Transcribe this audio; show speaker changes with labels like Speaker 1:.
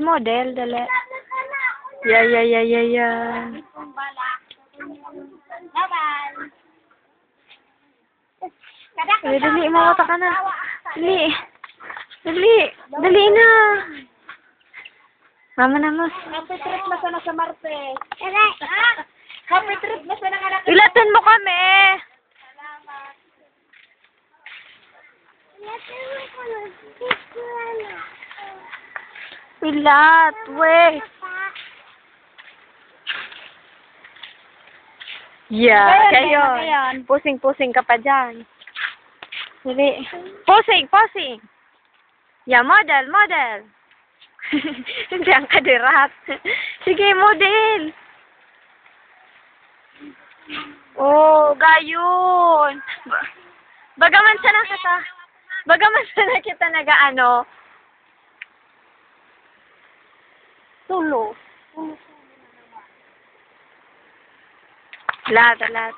Speaker 1: Model, dali. Yeah. Dali, mawata ka na. Dali na. Mama na, mas.
Speaker 2: Happy trip na sana sa Marte. Happy trip na sana nga.
Speaker 1: Ilatan mo kami. Ilat, we. Yeah, kayo. Pusing-pusing ka pa dyan. Dali. Posing. Yeah, model. Hindi ang kadirat. Sige, model. Oh, gayon. Bagaman sana kita nag-ano. Tulo. Lahat.